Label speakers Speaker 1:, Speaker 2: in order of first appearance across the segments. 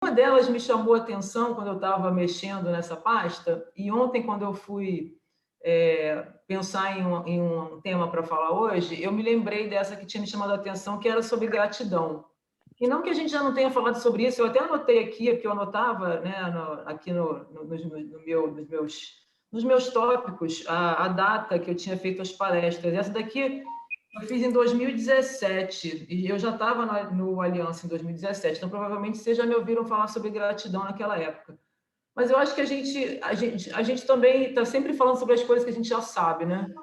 Speaker 1: uma delas me chamou a atenção quando eu estava mexendo nessa pasta, e ontem, quando eu fui pensar em um tema para falar hoje, eu me lembrei dessa que tinha me chamado a atenção, que era sobre gratidão. E não que a gente já não tenha falado sobre isso, eu até anotei aqui, porque eu anotava, né, aqui nos meus tópicos, a data que eu tinha feito as palestras. Essa daqui eu fiz em 2017, e eu já estava no Aliança em 2017, então provavelmente vocês já me ouviram falar sobre gratidão naquela época. Mas eu acho que a gente também está sempre falando sobre as coisas que a gente já sabe, né?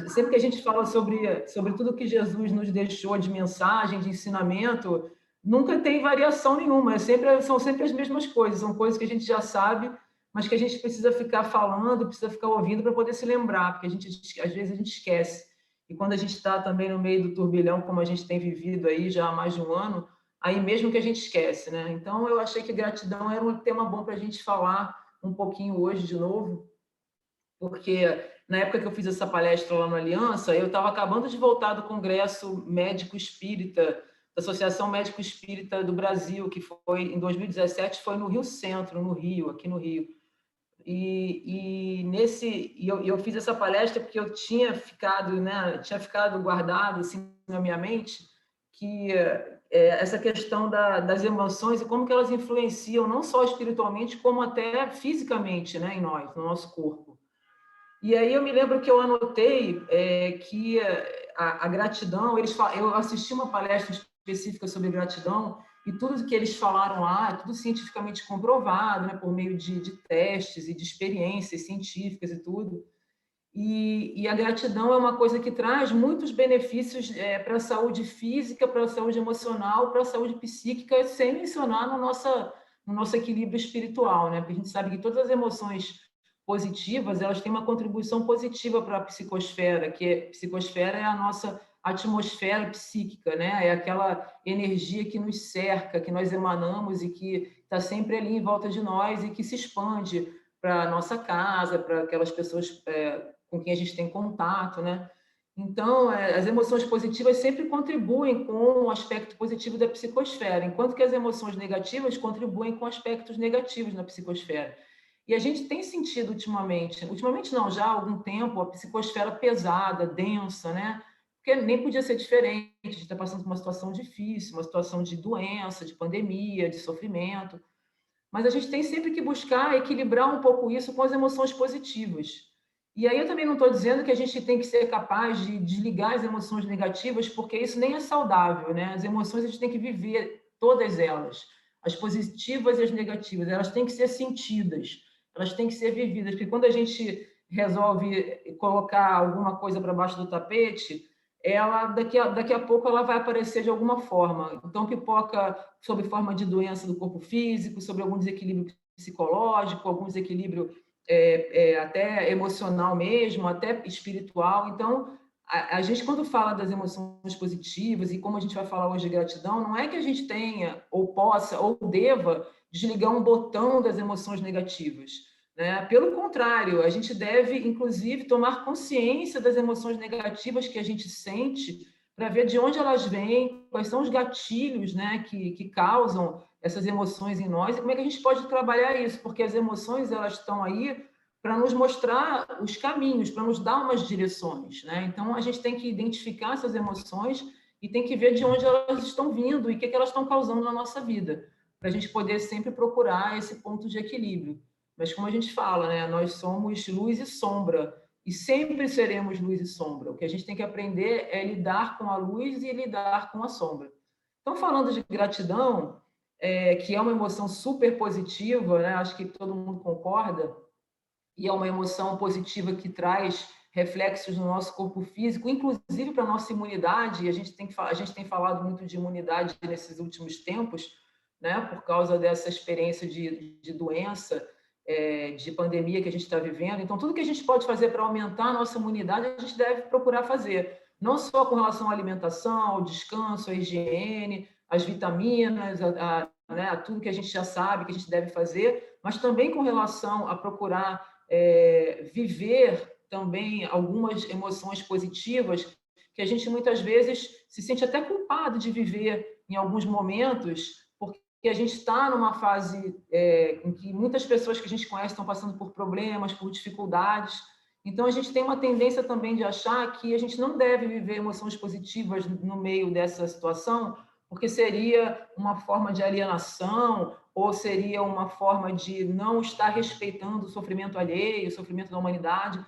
Speaker 1: Sempre que a gente fala sobre tudo que Jesus nos deixou de mensagem, de ensinamento, nunca tem variação nenhuma, são sempre as mesmas coisas, são coisas que a gente já sabe, mas que a gente precisa ficar falando, precisa ficar ouvindo para poder se lembrar, porque às vezes a gente esquece. E quando a gente está também no meio do turbilhão, como a gente tem vivido aí já há mais de um ano, aí mesmo que a gente esquece, né? Então, eu achei que gratidão era um tema bom para a gente falar um pouquinho hoje de novo, porque na época que eu fiz essa palestra lá no Aliança, eu estava acabando de voltar do Congresso Médico Espírita, da Associação Médico Espírita do Brasil, que foi em 2017, foi no Rio Centro, no Rio, aqui no Rio. Eu fiz essa palestra porque eu tinha ficado, né, tinha ficado guardado assim na minha mente que essa questão das emoções e como que elas influenciam não só espiritualmente como até fisicamente, né, em nós, no nosso corpo. E aí eu me lembro que eu anotei que a gratidão, eu assisti uma palestra específica sobre gratidão e tudo que eles falaram lá é tudo cientificamente comprovado, né, por meio de testes e de experiências científicas e tudo. E a gratidão é uma coisa que traz muitos benefícios para a saúde física, para a saúde emocional, para a saúde psíquica, sem mencionar no nosso equilíbrio espiritual, né? Porque a gente sabe que todas as emoções positivas, elas têm uma contribuição positiva para a psicosfera, psicosfera é a nossa atmosfera psíquica, né? É aquela energia que nos cerca, que nós emanamos e que está sempre ali em volta de nós e que se expande para a nossa casa, para aquelas pessoas com quem a gente tem contato, né? Então, as emoções positivas sempre contribuem com o aspecto positivo da psicosfera, enquanto que as emoções negativas contribuem com aspectos negativos na psicosfera. E a gente tem sentido ultimamente não, já há algum tempo, a psicosfera pesada, densa, né? Porque nem podia ser diferente, a gente está passando por uma situação difícil, uma situação de doença, de pandemia, de sofrimento, mas a gente tem sempre que buscar equilibrar um pouco isso com as emoções positivas. E aí eu também não estou dizendo que a gente tem que ser capaz de desligar as emoções negativas, porque isso nem é saudável, né? As emoções a gente tem que viver todas elas, as positivas e as negativas, elas têm que ser sentidas, elas têm que ser vividas, porque quando a gente resolve colocar alguma coisa para baixo do tapete, ela daqui a pouco ela vai aparecer de alguma forma. Então, pipoca sob forma de doença do corpo físico, sobre algum desequilíbrio psicológico, algum desequilíbrio até emocional mesmo, até espiritual. Então, a gente, quando fala das emoções positivas e como a gente vai falar hoje de gratidão, não é que a gente tenha, ou possa, ou deva desligar um botão das emoções negativas, né? Pelo contrário, a gente deve, inclusive, tomar consciência das emoções negativas que a gente sente para ver de onde elas vêm, quais são os gatilhos, né, que causam essas emoções em nós e como é que a gente pode trabalhar isso, porque as emoções elas estão aí para nos mostrar os caminhos, para nos dar umas direções, né? Então a gente tem que identificar essas emoções e tem que ver de onde elas estão vindo e o que elas estão causando na nossa vida, para a gente poder sempre procurar esse ponto de equilíbrio. Mas como a gente fala, né, nós somos luz e sombra e sempre seremos luz e sombra. O que a gente tem que aprender é lidar com a luz e lidar com a sombra. Então, falando de gratidão, que é uma emoção super positiva, né? Acho que todo mundo concorda, e é uma emoção positiva que traz reflexos no nosso corpo físico, inclusive para a nossa imunidade, e a gente tem falado muito de imunidade nesses últimos tempos, né? Por causa dessa experiência de doença, de pandemia que a gente está vivendo. Então, tudo que a gente pode fazer para aumentar a nossa imunidade, a gente deve procurar fazer. Não só com relação à alimentação, ao descanso, à higiene, às vitaminas, né, a tudo que a gente já sabe que a gente deve fazer, mas também com relação a procurar viver também algumas emoções positivas que a gente muitas vezes se sente até culpado de viver em alguns momentos, que a gente está numa fase em que muitas pessoas que a gente conhece estão passando por problemas, por dificuldades. Então, a gente tem uma tendência também de achar que a gente não deve viver emoções positivas no meio dessa situação, porque seria uma forma de alienação ou seria uma forma de não estar respeitando o sofrimento alheio, o sofrimento da humanidade.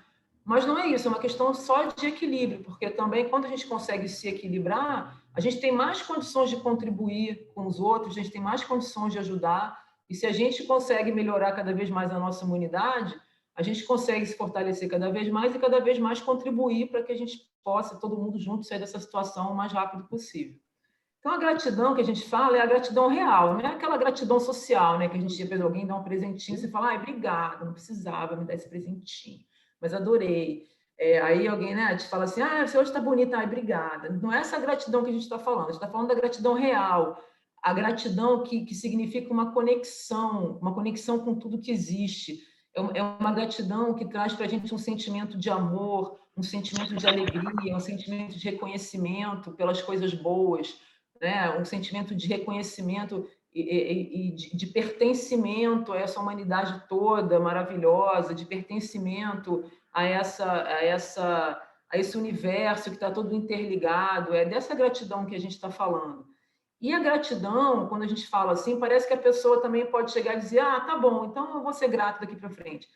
Speaker 1: Mas não é isso, é uma questão só de equilíbrio, porque também quando a gente consegue se equilibrar, a gente tem mais condições de contribuir com os outros, a gente tem mais condições de ajudar, e se a gente consegue melhorar cada vez mais a nossa imunidade, a gente consegue se fortalecer cada vez mais e cada vez mais contribuir para que a gente possa, todo mundo junto, sair dessa situação o mais rápido possível. Então, a gratidão que a gente fala é a gratidão real, não é aquela gratidão social, né? Que a gente ia ver alguém dar um presentinho e você fala, obrigado, não precisava me dar esse presentinho, mas adorei. Aí alguém, né, te fala assim, você hoje está bonita, obrigada. Não é essa gratidão que a gente está falando, a gente está falando da gratidão real, a gratidão que significa uma conexão com tudo que existe. É uma gratidão que traz para a gente um sentimento de amor, um sentimento de alegria, um sentimento de reconhecimento pelas coisas boas, né? Um sentimento de reconhecimento e de pertencimento a essa humanidade toda maravilhosa, de pertencimento a esse universo que está todo interligado. É dessa gratidão que a gente está falando. E a gratidão, quando a gente fala assim, parece que a pessoa também pode chegar e dizer, tá bom, então eu vou ser grato daqui para frente.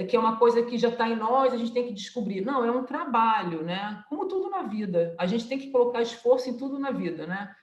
Speaker 1: Que é uma coisa que já está em nós, a gente tem que descobrir. Não, é um trabalho, né? Como tudo na vida. A gente tem que colocar esforço em tudo na vida, né?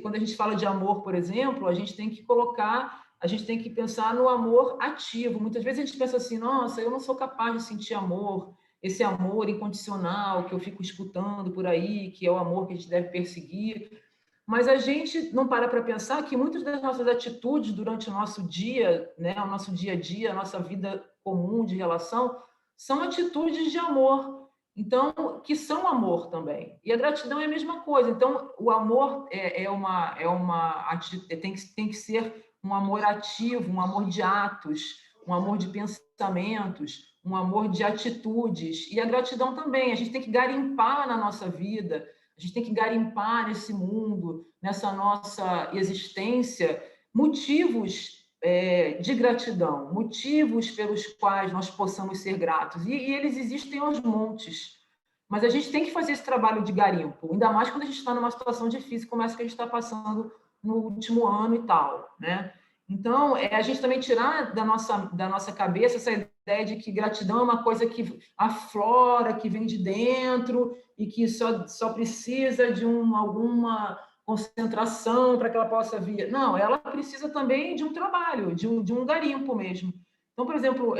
Speaker 1: Quando a gente fala de amor, por exemplo, a gente tem que pensar no amor ativo. Muitas vezes a gente pensa assim, nossa, eu não sou capaz de sentir amor, esse amor incondicional que eu fico escutando por aí, que é o amor que a gente deve perseguir. Mas a gente não para pensar que muitas das nossas atitudes durante o nosso dia, né, o nosso dia a dia, a nossa vida comum de relação, são atitudes de amor. Então, que são amor também. E a gratidão é a mesma coisa. Então, o amor tem que ser um amor ativo, um amor de atos, um amor de pensamentos, um amor de atitudes. E a gratidão também. A gente tem que garimpar na nossa vida, a gente tem que garimpar nesse mundo, nessa nossa existência, motivos de gratidão, motivos pelos quais nós possamos ser gratos. E eles existem aos montes. Mas a gente tem que fazer esse trabalho de garimpo, ainda mais quando a gente está numa situação difícil, como essa que a gente está passando no último ano e tal, né? Então, a gente também tirar da nossa cabeça essa ideia de que gratidão é uma coisa que aflora, que vem de dentro e que só precisa de alguma concentração para que ela possa vir. Não, ela precisa também de um trabalho, de um garimpo mesmo. Então, por exemplo,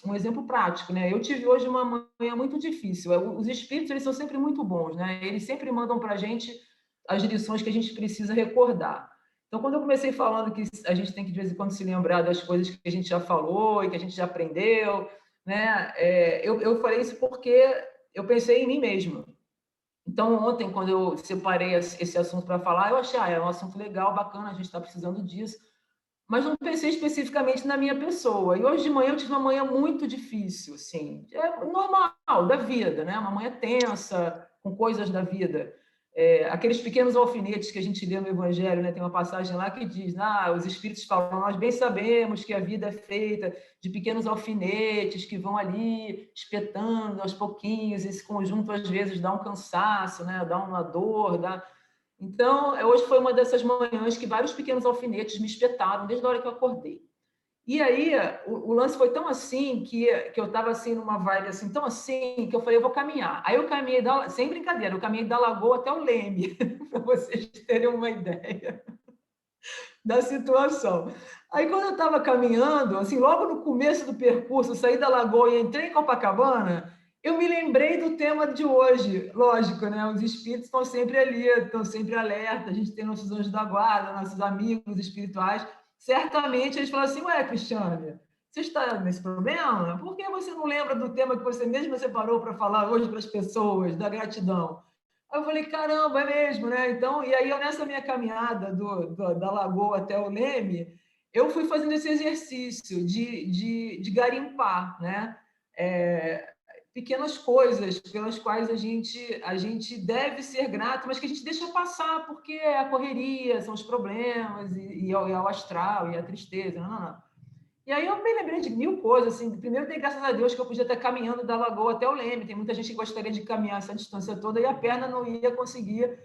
Speaker 1: um exemplo prático, né? Eu tive hoje uma manhã muito difícil. Os espíritos, eles são sempre muito bons, né? Eles sempre mandam para a gente as lições que a gente precisa recordar. Então, quando eu comecei falando que a gente tem que, de vez em quando, se lembrar das coisas que a gente já falou e que a gente já aprendeu, né? Eu falei isso porque eu pensei em mim mesma. Então, ontem, quando eu separei esse assunto para falar, eu achei, é um assunto legal, bacana, a gente está precisando disso, mas não pensei especificamente na minha pessoa. E hoje de manhã eu tive uma manhã muito difícil, assim, normal, da vida, né? Uma manhã tensa, com coisas da vida. Aqueles pequenos alfinetes que a gente lê no Evangelho, né? Tem uma passagem lá que diz, os Espíritos falam, nós bem sabemos que a vida é feita de pequenos alfinetes que vão ali espetando aos pouquinhos, esse conjunto às vezes dá um cansaço, né? Dá uma dor, dá... Então, hoje foi uma dessas manhãs que vários pequenos alfinetes me espetaram desde a hora que eu acordei. E aí, o lance foi tão assim que eu estava assim numa vibe assim, tão assim, que eu falei, eu vou caminhar. Aí eu caminhei, sem brincadeira, eu caminhei da Lagoa até o Leme, para vocês terem uma ideia da situação. Aí, quando eu estava caminhando, assim, logo no começo do percurso, eu saí da Lagoa e entrei em Copacabana, eu me lembrei do tema de hoje. Lógico, né? Os espíritos estão sempre ali, estão sempre alerta, a gente tem nossos anjos da guarda, nossos amigos espirituais. Certamente eles falam assim, ué, Cristiane, você está nesse problema? Por que você não lembra do tema que você mesmo separou para falar hoje para as pessoas, da gratidão? Aí eu falei, caramba, é mesmo, né? Então, e aí eu nessa minha caminhada da Lagoa até o Leme, eu fui fazendo esse exercício de garimpar, né? pequenas coisas pelas quais a gente deve ser grato, mas que a gente deixa passar, porque é a correria, são os problemas, e é o astral, e a tristeza, não. E aí eu me lembrei de mil coisas, assim. Primeiro, dei graças a Deus que eu podia estar caminhando da Lagoa até o Leme. Tem muita gente que gostaria de caminhar essa distância toda e a perna não ia conseguir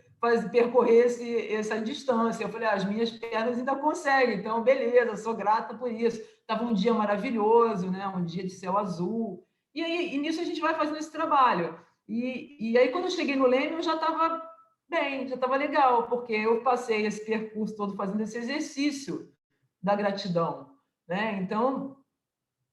Speaker 1: percorrer essa distância. Eu falei, as minhas pernas ainda conseguem, então beleza, sou grata por isso. Estava um dia maravilhoso, né? Um dia de céu azul. E nisso a gente vai fazendo esse trabalho. E aí, quando eu cheguei no Leme, eu já estava bem, já estava legal, porque eu passei esse percurso todo fazendo esse exercício da gratidão, né? Então,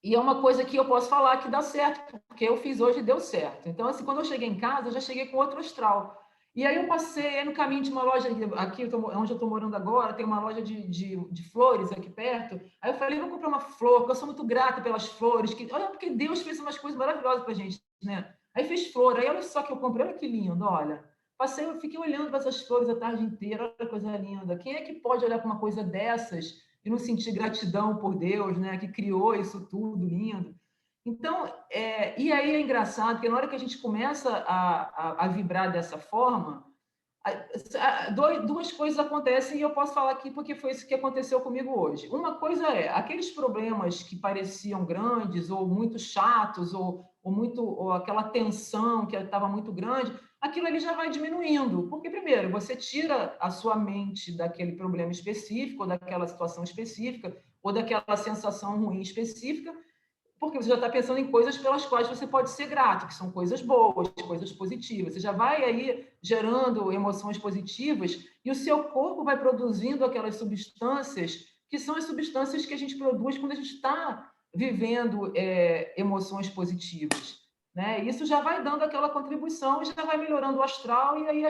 Speaker 1: e é uma coisa que eu posso falar que dá certo, porque eu fiz hoje e deu certo. Então, assim, quando eu cheguei em casa, eu já cheguei com outro astral. E aí eu passei no caminho de uma loja, aqui onde eu estou morando agora, tem uma loja de flores aqui perto. Aí eu falei, vou comprar uma flor, porque eu sou muito grata pelas flores. Olha, porque Deus fez umas coisas maravilhosas para a gente, né? Aí fiz flor, aí olha só que eu comprei, olha que lindo, olha. Passei, eu fiquei olhando para essas flores a tarde inteira, olha que coisa linda. Quem é que pode olhar para uma coisa dessas e não sentir gratidão por Deus, né, que criou isso tudo lindo? Então, e aí é engraçado, porque na hora que a gente começa a vibrar dessa forma, duas coisas acontecem e eu posso falar aqui porque foi isso que aconteceu comigo hoje. Uma coisa é, aqueles problemas que pareciam grandes ou muito chatos ou aquela tensão que estava muito grande, aquilo ali já vai diminuindo. Porque, primeiro, você tira a sua mente daquele problema específico, ou daquela situação específica, ou daquela sensação ruim específica, porque você já está pensando em coisas pelas quais você pode ser grato, que são coisas boas, coisas positivas. Você já vai aí gerando emoções positivas e o seu corpo vai produzindo aquelas substâncias que são as substâncias que a gente produz quando a gente está vivendo emoções positivas, né? Isso já vai dando aquela contribuição e já vai melhorando o astral e aí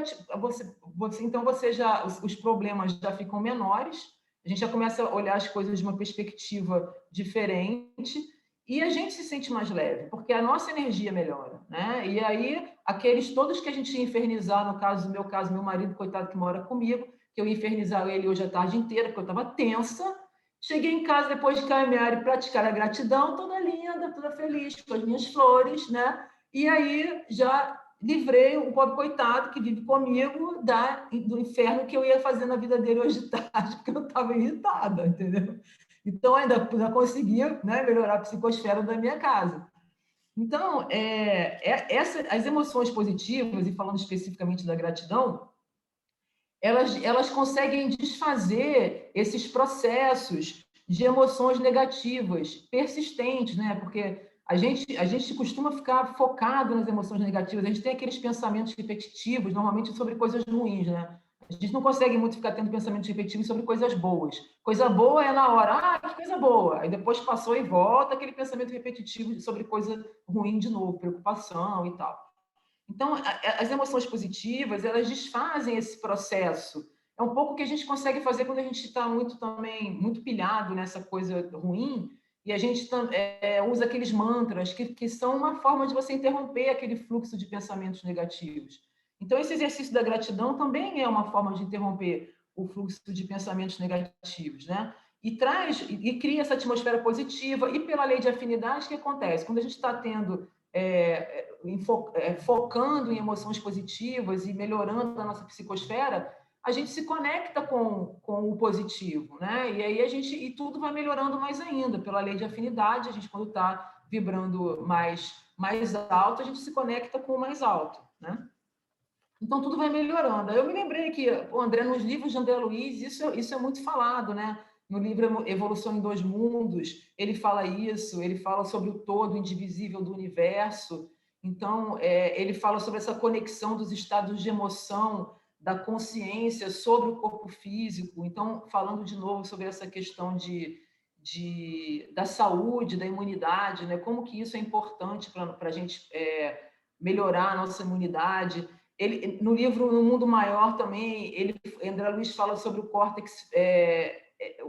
Speaker 1: então os problemas já ficam menores, a gente já começa a olhar as coisas de uma perspectiva diferente e a gente se sente mais leve, porque a nossa energia melhora, né? E aí, aqueles todos que a gente ia infernizar, no caso, no meu caso, meu marido, coitado, que mora comigo, que eu ia infernizar ele hoje a tarde inteira, porque eu estava tensa. Cheguei em casa depois de caminhar e praticar a gratidão, toda linda, toda feliz, com as minhas flores, né? E aí já livrei o pobre coitado que vive comigo do inferno que eu ia fazer na vida dele hoje de tarde, porque eu estava irritada, entendeu? Então, ainda conseguia, né, melhorar a psicosfera da minha casa. Então, as emoções positivas, e falando especificamente da gratidão, elas conseguem desfazer esses processos de emoções negativas, persistentes, né? Porque a gente costuma ficar focado nas emoções negativas, a gente tem aqueles pensamentos repetitivos, normalmente sobre coisas ruins, né? A gente não consegue muito ficar tendo pensamentos repetitivos sobre coisas boas. Coisa boa é na hora, que coisa boa. Aí depois passou e volta aquele pensamento repetitivo sobre coisa ruim de novo, preocupação e tal. Então, as emoções positivas, elas desfazem esse processo. É um pouco o que a gente consegue fazer quando a gente está muito pilhado nessa coisa ruim, e a gente usa aqueles mantras que são uma forma de você interromper aquele fluxo de pensamentos negativos. Então, esse exercício da gratidão também é uma forma de interromper o fluxo de pensamentos negativos, né? E cria essa atmosfera positiva, e pela lei de afinidade, o que acontece? Quando a gente está tendo focando em emoções positivas e melhorando a nossa psicosfera, a gente se conecta com o positivo, né? E aí tudo vai melhorando mais ainda pela lei de afinidade. A gente, quando está vibrando mais alto, a gente se conecta com o mais alto, né? Então tudo vai melhorando. Eu me lembrei que, André, nos livros de André Luiz, isso é muito falado, né? No livro Evolução em Dois Mundos, ele fala isso, ele fala sobre o todo indivisível do universo. Então, ele fala sobre essa conexão dos estados de emoção, da consciência sobre o corpo físico. Então, falando de novo sobre essa questão da saúde, da imunidade, né? Como que isso é importante para a gente melhorar a nossa imunidade. No livro No Mundo Maior também, André Luiz fala sobre o córtex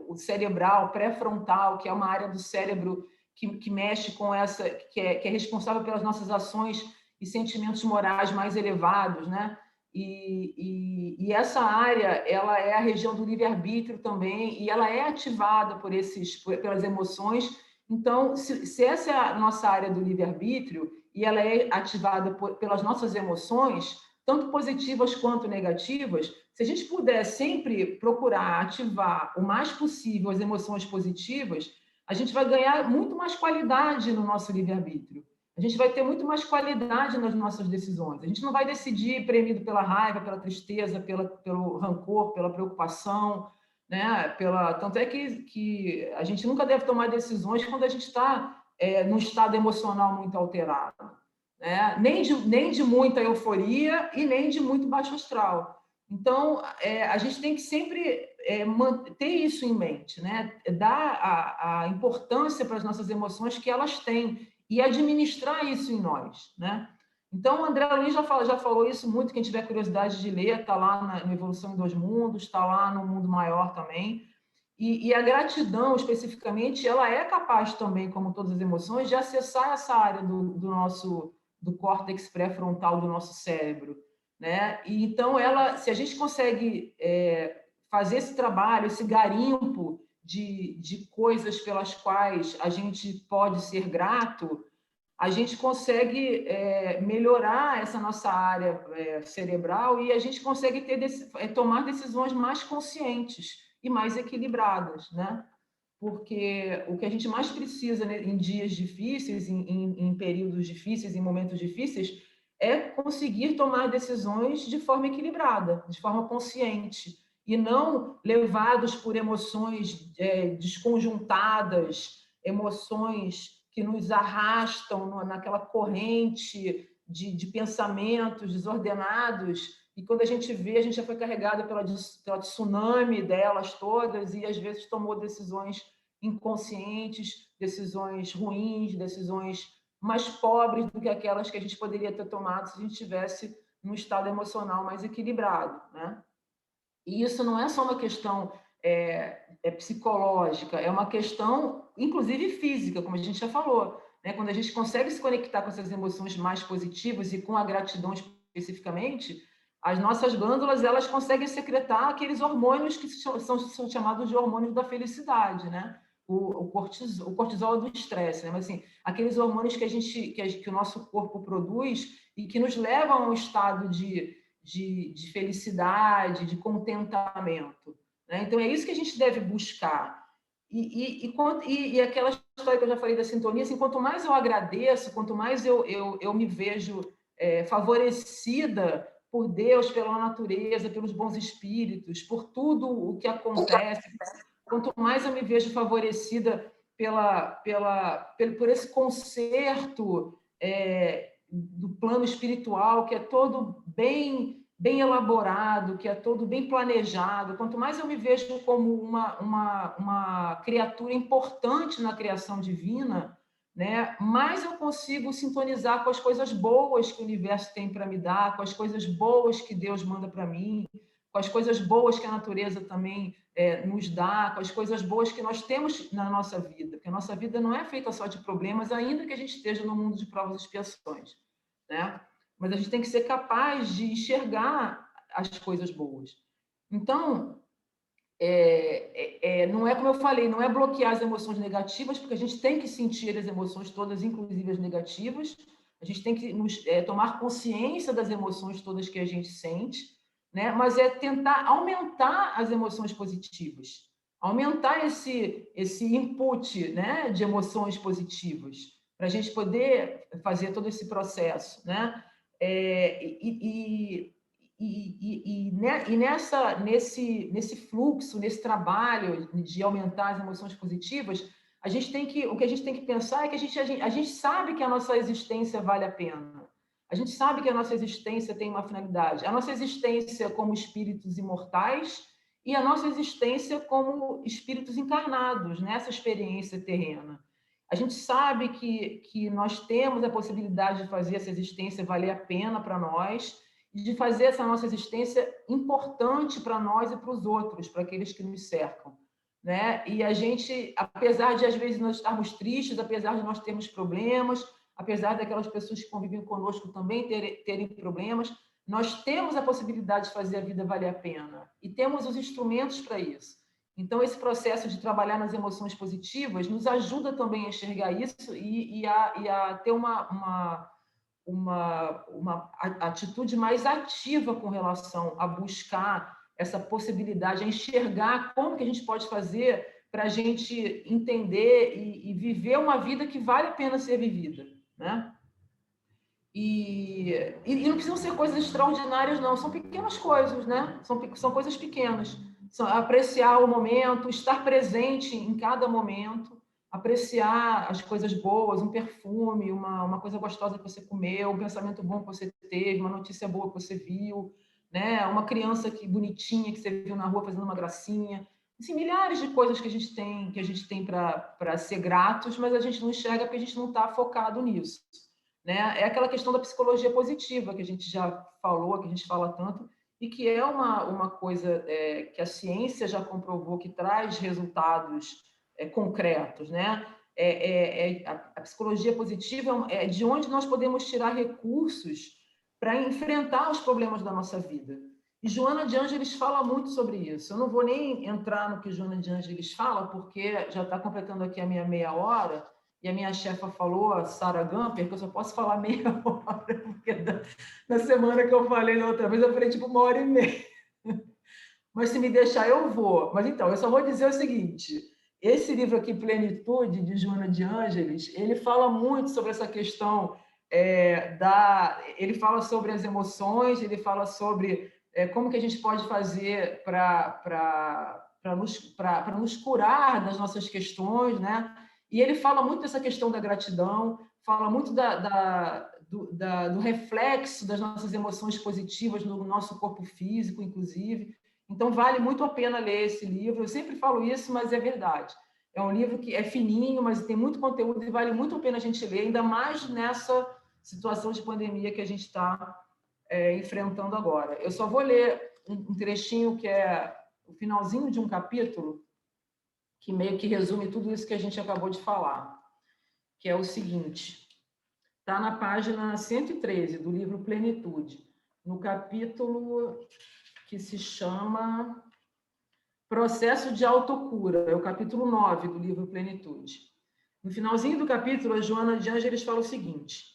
Speaker 1: o cerebral pré-frontal, que é uma área do cérebro que mexe com essa, que é responsável pelas nossas ações e sentimentos morais mais elevados, né? E essa área, ela é a região do livre-arbítrio também, e ela é ativada pelas emoções. Então, se essa é a nossa área do livre-arbítrio, e ela é ativada pelas nossas emoções, tanto positivas quanto negativas. Se a gente puder sempre procurar ativar o mais possível as emoções positivas, a gente vai ganhar muito mais qualidade no nosso livre-arbítrio. A gente vai ter muito mais qualidade nas nossas decisões. A gente não vai decidir premido pela raiva, pela tristeza, pelo rancor, pela preocupação, né? Tanto é que a gente nunca deve tomar decisões quando a gente está num estado emocional muito alterado, né? Nem de muita euforia e nem de muito baixo astral. Então, a gente tem que sempre ter isso em mente, né? Dar a importância para as nossas emoções que elas têm e administrar isso em nós, né? Então, o André Luiz já falou isso muito. Quem tiver curiosidade de ler, está lá na Evolução em Dois Mundos, está lá no Mundo Maior também. E a gratidão, especificamente, ela é capaz também, como todas as emoções, de acessar essa área do córtex pré-frontal do nosso cérebro, né? E então, se a gente consegue fazer esse trabalho, esse garimpo de coisas pelas quais a gente pode ser grato, a gente consegue melhorar essa nossa área cerebral e a gente consegue tomar decisões mais conscientes e mais equilibradas, né? Porque o que a gente mais precisa, né, em dias difíceis, em períodos difíceis, em momentos difíceis, é conseguir tomar decisões de forma equilibrada, de forma consciente, e não levados por emoções desconjuntadas, emoções que nos arrastam naquela corrente de pensamentos desordenados, e quando a gente vê, a gente já foi carregada pela tsunami delas todas, e às vezes tomou decisões inconscientes, decisões ruins, decisões mais pobres do que aquelas que a gente poderia ter tomado se a gente tivesse num estado emocional mais equilibrado, né? E isso não é só uma questão psicológica, é uma questão, inclusive, física, como a gente já falou, né? Quando a gente consegue se conectar com essas emoções mais positivas e com a gratidão especificamente, as nossas glândulas elas conseguem secretar aqueles hormônios que são chamados de hormônios da felicidade, né? O cortisol do estresse, né? Mas, assim, aqueles hormônios que o nosso corpo produz e que nos levam a um estado de felicidade, de contentamento, né? Então, é isso que a gente deve buscar. E aquela história que eu já falei da sintonia, assim, quanto mais eu agradeço, quanto mais eu me vejo favorecida por Deus, pela natureza, pelos bons espíritos, por tudo o que acontece, quanto mais eu me vejo favorecida por esse concerto do plano espiritual, que é todo bem elaborado, que é todo bem planejado, quanto mais eu me vejo como uma criatura importante na criação divina, né, mais eu consigo sintonizar com as coisas boas que o universo tem para me dar, com as coisas boas que Deus manda para mim, com as coisas boas que a natureza também nos dá, com as coisas boas que nós temos na nossa vida, porque a nossa vida não é feita só de problemas, ainda que a gente esteja no mundo de provas e expiações, né? Mas a gente tem que ser capaz de enxergar as coisas boas. Então, não é como eu falei, não é bloquear as emoções negativas, porque a gente tem que sentir as emoções todas, inclusive as negativas. A gente tem que tomar consciência das emoções todas que a gente sente, né? Mas é tentar aumentar as emoções positivas, aumentar esse input, né, de emoções positivas, para a gente poder fazer todo esse processo, né? Nesse fluxo, nesse trabalho de aumentar as emoções positivas, o que a gente tem que pensar é que a gente sabe que a nossa existência vale a pena. A gente sabe que a nossa existência tem uma finalidade. A nossa existência como espíritos imortais e a nossa existência como espíritos encarnados nessa experiência terrena. A gente sabe que nós temos a possibilidade de fazer essa existência valer a pena para nós, de fazer essa nossa existência importante para nós e para os outros, para aqueles que nos cercam, né? E a gente, apesar de às vezes nós estarmos tristes, apesar de nós termos problemas, apesar daquelas pessoas que convivem conosco também terem problemas, nós temos a possibilidade de fazer a vida valer a pena e temos os instrumentos para isso. Então, esse processo de trabalhar nas emoções positivas nos ajuda também a enxergar isso e a ter atitude mais ativa com relação a buscar essa possibilidade, a enxergar como que a gente pode fazer para a gente entender e viver uma vida que vale a pena ser vivida, né? E não precisam ser coisas extraordinárias, não. São pequenas coisas, né? São coisas pequenas. Apreciar o momento, estar presente em cada momento, apreciar as coisas boas, um perfume, uma coisa gostosa que você comeu, um pensamento bom que você teve, uma notícia boa que você viu, né? Uma criança bonitinha que você viu na rua fazendo uma gracinha. Assim, milhares de coisas que a gente tem para ser gratos, mas a gente não enxerga porque a gente não está focado nisso. Né? É aquela questão da psicologia positiva, que a gente já falou, que a gente fala tanto, e que é uma coisa que a ciência já comprovou que traz resultados concretos. Né? A psicologia positiva é de onde nós podemos tirar recursos para enfrentar os problemas da nossa vida. E Joana de Ângeles fala muito sobre isso. Eu não vou nem entrar no que Joana de Ângeles fala, porque já está completando aqui a minha meia hora, e a minha chefa falou, a Sarah Gamper, que eu só posso falar meia hora, porque na semana que eu falei da outra vez, eu falei tipo 1h30. Mas se me deixar, eu vou. Mas então, eu só vou dizer o seguinte, esse livro aqui, Plenitude, de Joana de Ângeles, ele fala muito sobre essa questão ele fala sobre as emoções, ele fala sobre como que a gente pode fazer para nos curar das nossas questões, né? E ele fala muito dessa questão da gratidão, fala muito do reflexo das nossas emoções positivas no nosso corpo físico, inclusive. Então, vale muito a pena ler esse livro. Eu sempre falo isso, mas é verdade. É um livro que é fininho, mas tem muito conteúdo e vale muito a pena a gente ler, ainda mais nessa situação de pandemia que a gente está enfrentando agora. Eu só vou ler um trechinho que é o finalzinho de um capítulo, que meio que resume tudo isso que a gente acabou de falar, que é o seguinte, está na página 113 do livro Plenitude, no capítulo que se chama Processo de Autocura, é o capítulo 9 do livro Plenitude. No finalzinho do capítulo, a Joana de Ângeles fala o seguinte,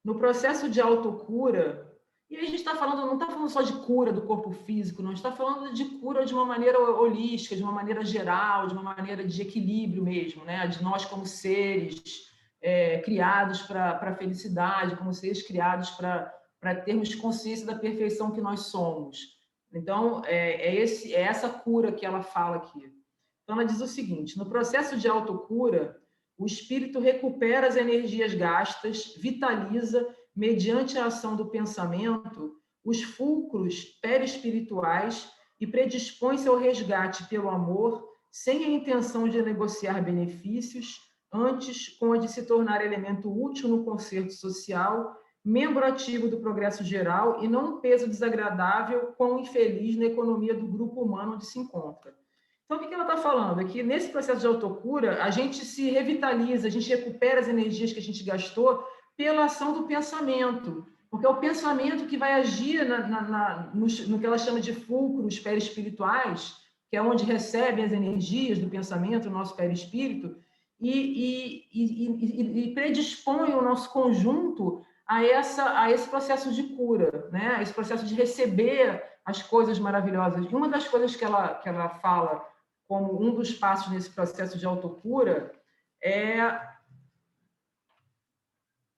Speaker 1: no processo de autocura, e a gente está falando, não está falando só de cura do corpo físico, não, está falando de cura de uma maneira holística, de uma maneira geral, de uma maneira de equilíbrio mesmo, né? De nós como seres criados para a felicidade, como seres criados para termos consciência da perfeição que nós somos. Então, é essa cura que ela fala aqui. Então, ela diz o seguinte, no processo de autocura, o espírito recupera as energias gastas, vitaliza, mediante a ação do pensamento, os fulcros perispirituais e predispõe-se ao resgate pelo amor, sem a intenção de negociar benefícios, antes com a de se tornar elemento útil no concerto social, membro ativo do progresso geral e não um peso desagradável com o infeliz na economia do grupo humano onde se encontra. Então, o que ela está falando? É que nesse processo de autocura, a gente se revitaliza, a gente recupera as energias que a gente gastou pela ação do pensamento, porque é o pensamento que vai agir no que ela chama de fulcros perispirituais, que é onde recebem as energias do pensamento, o nosso perispírito, e predispõe o nosso conjunto a esse processo de cura, né? A esse processo de receber as coisas maravilhosas. E uma das coisas que ela fala como um dos passos nesse processo de autocura é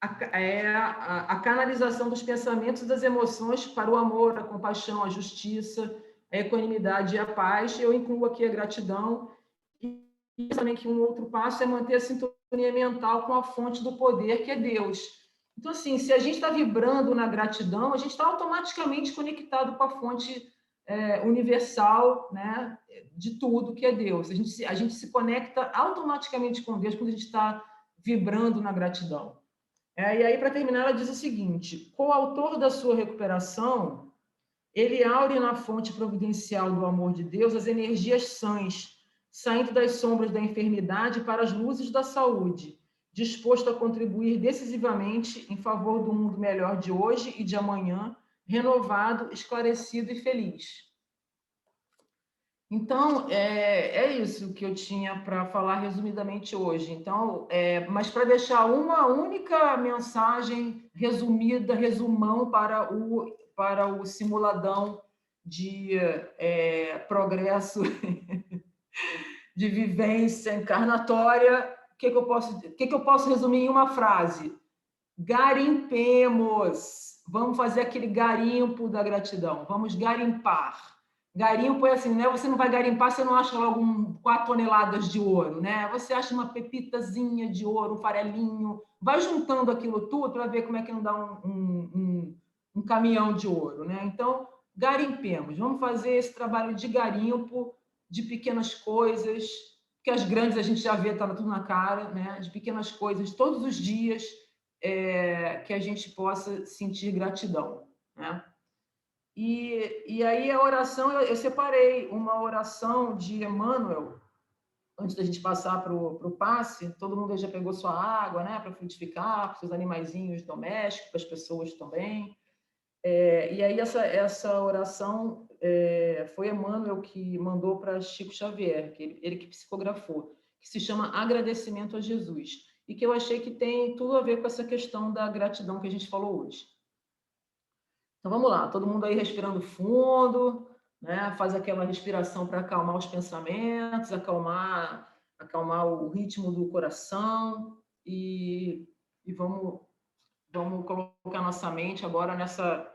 Speaker 1: a canalização dos pensamentos e das emoções para o amor, a compaixão, a justiça, a equanimidade e a paz. Eu incluo aqui a gratidão e também que um outro passo é manter a sintonia mental com a fonte do poder, que é Deus. Então, assim, se a gente está vibrando na gratidão, a gente está automaticamente conectado com a fonte universal, né, de tudo, que é Deus. A gente se conecta automaticamente com Deus quando a gente está vibrando na gratidão. E aí, para terminar, ela diz o seguinte, coautor da sua recuperação, ele aure na fonte providencial do amor de Deus as energias sãs, saindo das sombras da enfermidade para as luzes da saúde, disposto a contribuir decisivamente em favor do mundo melhor de hoje e de amanhã, renovado, esclarecido e feliz. Então, é isso que eu tinha para falar resumidamente hoje. Então, mas para deixar uma única mensagem resumida, resumão para o simuladão de progresso, de vivência encarnatória, o que que eu posso resumir em uma frase? Garimpemos! Vamos fazer aquele garimpo da gratidão. Vamos garimpar. Garimpo é assim, né? Você não vai garimpar, você não acha logo 4 toneladas de ouro, né? Você acha uma pepitazinha de ouro, um farelinho, vai juntando aquilo tudo para ver como é que não dá um caminhão de ouro, né? Então, garimpemos. Vamos fazer esse trabalho de garimpo, de pequenas coisas, que as grandes a gente já vê, tá tudo na cara, né? De pequenas coisas, todos os dias, que a gente possa sentir gratidão, né? E aí a oração, eu separei uma oração de Emmanuel, antes da gente passar para o passe, todo mundo já pegou sua água, né, para frutificar, para os seus animaizinhos domésticos, para as pessoas também. E aí essa oração foi Emmanuel que mandou para Chico Xavier, ele que psicografou, que se chama Agradecimento a Jesus, e que eu achei que tem tudo a ver com essa questão da gratidão que a gente falou hoje. Então vamos lá, todo mundo aí respirando fundo, né? Faz aquela respiração para acalmar os pensamentos, acalmar o ritmo do coração e vamos colocar nossa mente agora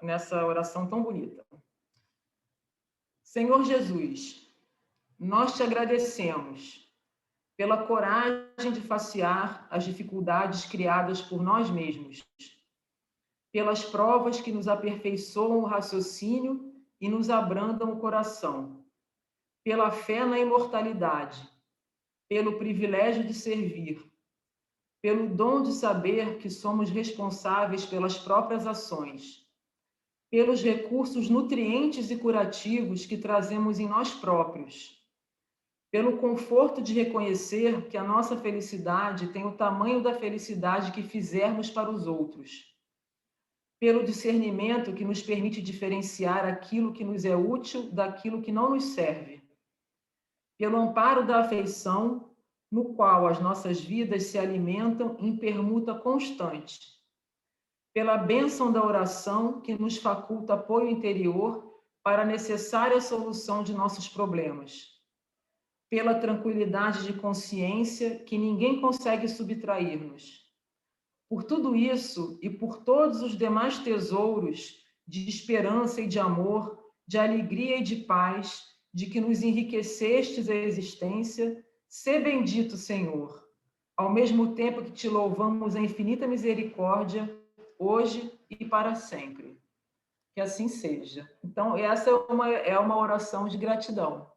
Speaker 1: nessa oração tão bonita. Senhor Jesus, nós te agradecemos pela coragem de facear as dificuldades criadas por nós mesmos, pelas provas que nos aperfeiçoam o raciocínio e nos abrandam o coração, pela fé na imortalidade, pelo privilégio de servir, pelo dom de saber que somos responsáveis pelas próprias ações, pelos recursos nutrientes e curativos que trazemos em nós próprios, pelo conforto de reconhecer que a nossa felicidade tem o tamanho da felicidade que fizermos para os outros, pelo discernimento que nos permite diferenciar aquilo que nos é útil daquilo que não nos serve, pelo amparo da afeição, no qual as nossas vidas se alimentam em permuta constante, pela bênção da oração que nos faculta apoio interior para a necessária solução de nossos problemas, pela tranquilidade de consciência que ninguém consegue subtrair-nos. Por tudo isso e por todos os demais tesouros de esperança e de amor, de alegria e de paz, de que nos enriquecestes a existência, sê bendito, Senhor, ao mesmo tempo que te louvamos a infinita misericórdia, hoje e para sempre. Que assim seja. Então, essa é uma oração de gratidão.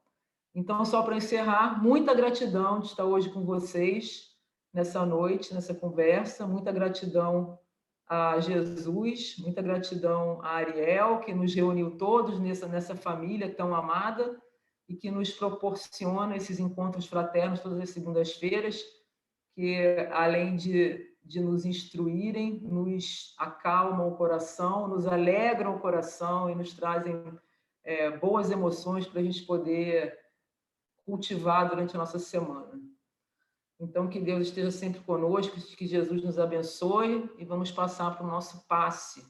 Speaker 1: Então, só para encerrar, muita gratidão de estar hoje com vocês, nessa noite, nessa conversa, muita gratidão a Jesus, muita gratidão a Ariel, que nos reuniu todos nessa família tão amada e que nos proporciona esses encontros fraternos todas as segundas-feiras, que além de nos instruírem, nos acalmam o coração, nos alegram o coração e nos trazem boas emoções para a gente poder cultivar durante a nossa semana. Então, que Deus esteja sempre conosco, que Jesus nos abençoe e vamos passar para o nosso passe,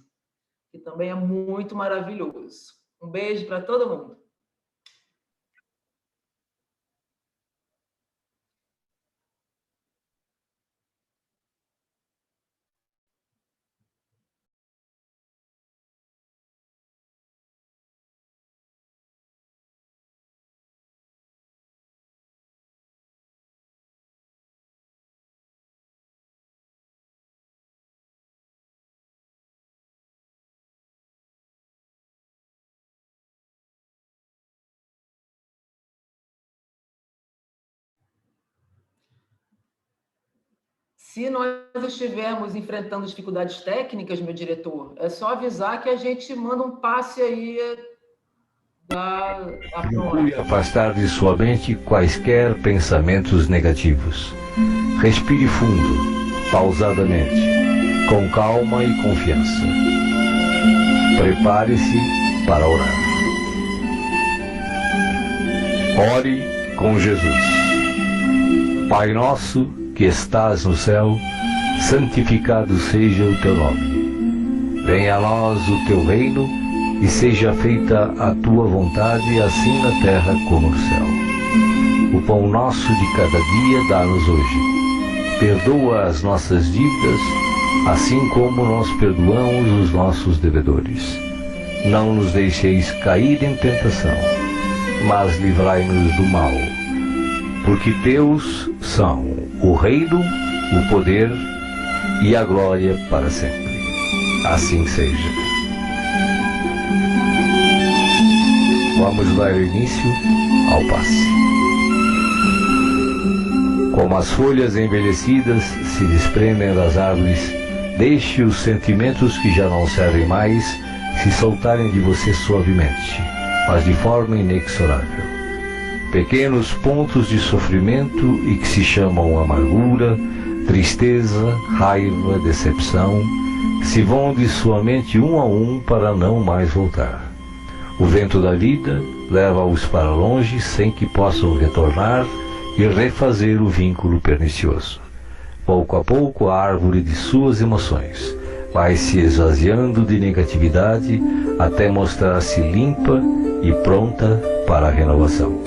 Speaker 1: que também é muito maravilhoso. Um beijo para todo mundo. Se nós estivermos enfrentando dificuldades técnicas, meu diretor, é só avisar que a gente manda um passe aí da
Speaker 2: Procure afastar de sua mente quaisquer pensamentos negativos. Respire fundo, pausadamente, com calma e confiança. Prepare-se para orar. Ore com Jesus. Pai nosso que estás no céu, santificado seja o teu nome. Venha a nós o teu reino e seja feita a tua vontade, assim na terra como no céu. O pão nosso de cada dia dá-nos hoje. Perdoa as nossas dívidas, assim como nós perdoamos os nossos devedores. Não nos deixeis cair em tentação, mas livrai-nos do mal. Porque teus são o reino, o poder e a glória para sempre. Assim seja. Vamos dar início ao passe. Como as folhas envelhecidas se desprendem das árvores, deixe os sentimentos que já não servem mais se soltarem de você suavemente, mas de forma inexorável. Pequenos pontos de sofrimento e que se chamam amargura, tristeza, raiva, decepção, se vão de sua mente um a um para não mais voltar. O vento da vida leva-os para longe sem que possam retornar e refazer o vínculo pernicioso. Pouco a pouco a árvore de suas emoções vai se esvaziando de negatividade até mostrar-se limpa e pronta para a renovação.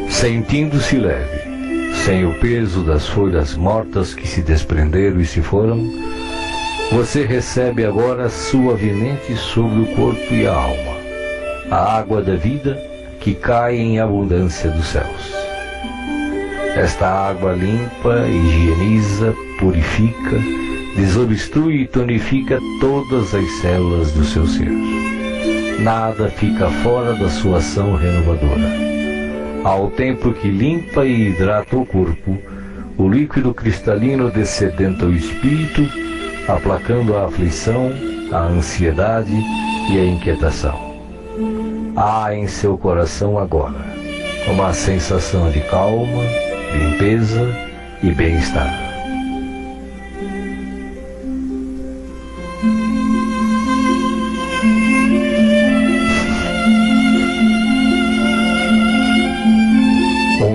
Speaker 2: Sentindo-se leve, sem o peso das folhas mortas que se desprenderam e se foram, você recebe agora suavemente sobre o corpo e a alma a água da vida que cai em abundância dos céus. Esta água limpa, higieniza, purifica, desobstrui e tonifica todas as células do seu ser. Nada fica fora da sua ação renovadora. Ao tempo que limpa e hidrata o corpo, o líquido cristalino descedenta o espírito, aplacando a aflição, a ansiedade e a inquietação. Há em seu coração agora uma sensação de calma, limpeza e bem-estar.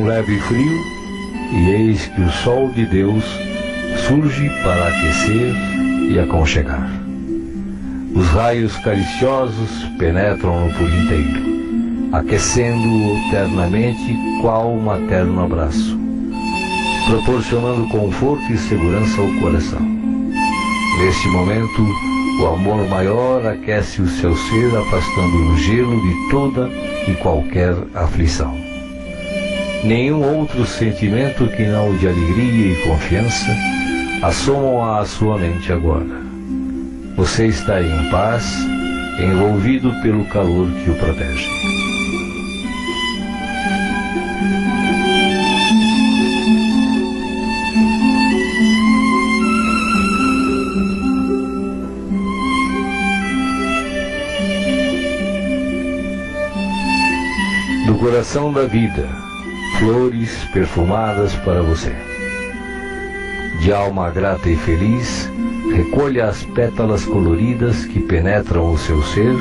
Speaker 2: Leve frio, e eis que o sol de Deus surge para aquecer e aconchegar. Os raios cariciosos penetram-no por inteiro, aquecendo-o ternamente qual um materno abraço, proporcionando conforto e segurança ao coração. Neste momento, o amor maior aquece o seu ser, afastando o gelo de toda e qualquer aflição. Nenhum outro sentimento que não o de alegria e confiança assomam à sua mente agora. Você está em paz, envolvido pelo calor que o protege. Do coração da vida, flores perfumadas para você. De alma grata e feliz, recolha as pétalas coloridas que penetram o seu ser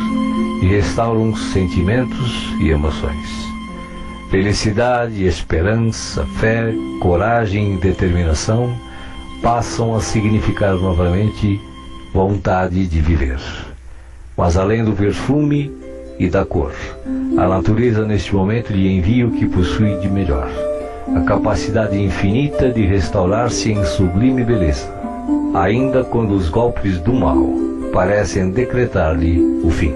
Speaker 2: e restauram sentimentos e emoções. Felicidade, esperança, fé, coragem e determinação passam a significar novamente vontade de viver. Mas além do perfume e da cor, a natureza neste momento lhe envia o que possui de melhor, a capacidade infinita de restaurar-se em sublime beleza, ainda quando os golpes do mal parecem decretar-lhe o fim.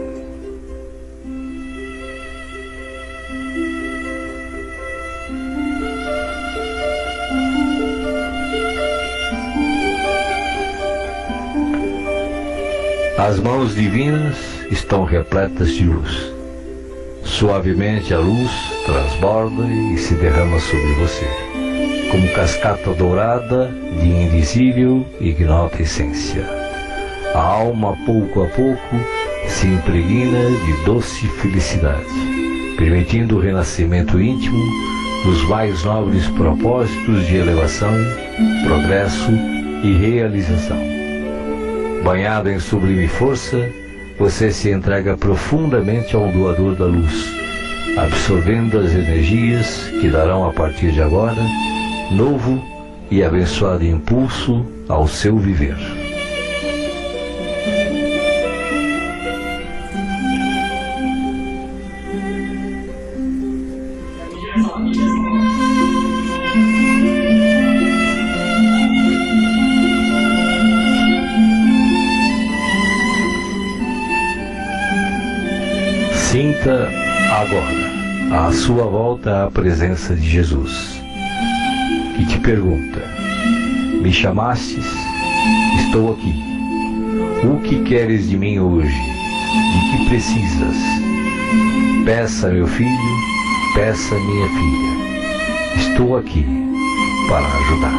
Speaker 2: As mãos divinas estão repletas de luz. Suavemente a luz transborda e se derrama sobre você, como cascata dourada de invisível e ignota essência. A alma, pouco a pouco, se impregna de doce felicidade, permitindo o renascimento íntimo dos mais nobres propósitos de elevação, progresso e realização. Banhado em sublime força, você se entrega profundamente ao doador da luz, absorvendo as energias que darão a partir de agora novo e abençoado impulso ao seu viver. Sinta agora, à sua volta, a presença de Jesus, que te pergunta: me chamastes? Estou aqui. O que queres de mim hoje? De que precisas? Peça, meu filho, peça, minha filha. Estou aqui para ajudar.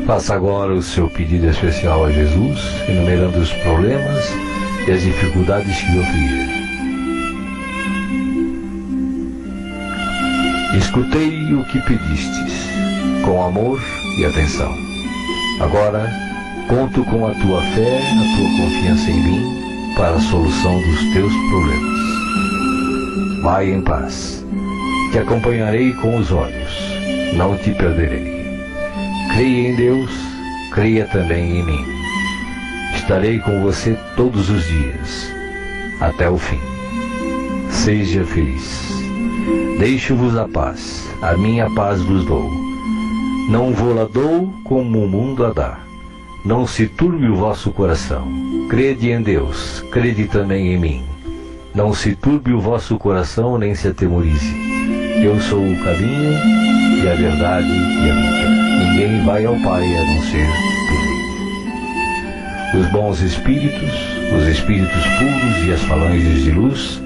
Speaker 2: Faça agora o seu pedido especial a Jesus, enumerando os problemas e as dificuldades que o afligem. Escutei o que pedistes, com amor e atenção. Agora, conto com a tua fé, a tua confiança em mim, para a solução dos teus problemas. Vai em paz. Te acompanharei com os olhos, não te perderei. Creia em Deus, creia também em mim. Estarei com você todos os dias, até o fim. Seja feliz. Deixo-vos a paz, a minha paz vos dou. Não vou-la dou como o mundo a dá. Não se turbe o vosso coração. Crede em Deus, crede também em mim. Não se turbe o vosso coração, nem se atemorize. Eu sou o caminho e a verdade e a vida. Ninguém vai ao Pai a não ser por mim. Os bons espíritos, os espíritos puros e as falanges de luz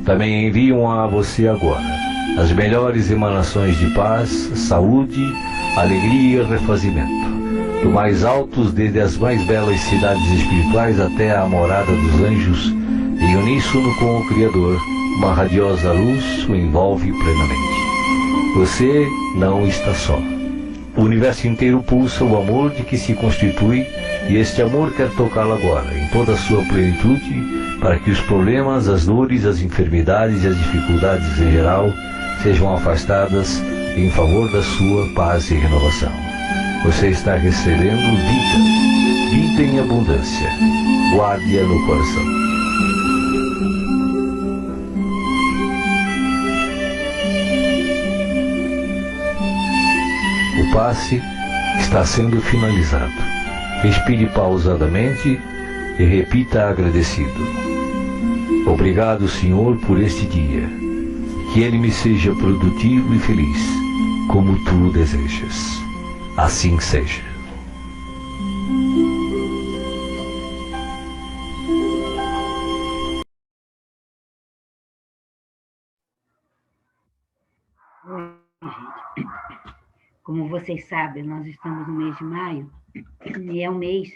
Speaker 2: também enviam a você agora as melhores emanações de paz, saúde, alegria e refazimento. Do mais altos, desde as mais belas cidades espirituais até a morada dos anjos, em uníssono com o Criador, uma radiosa luz o envolve plenamente. Você não está só. O universo inteiro pulsa o amor de que se constitui, e este amor quer tocá-lo agora, em toda a sua plenitude, para que os problemas, as dores, as enfermidades e as dificuldades em geral sejam afastadas em favor da sua paz e renovação. Você está recebendo vida, vida em abundância. Guarde-a no coração. O passe está sendo finalizado. Respire pausadamente e repita agradecido. Obrigado, Senhor, por este dia. Que ele me seja produtivo e feliz, como tu desejas. Assim seja.
Speaker 3: Oi, gente. Como vocês sabem, nós estamos no mês de maio e é um mês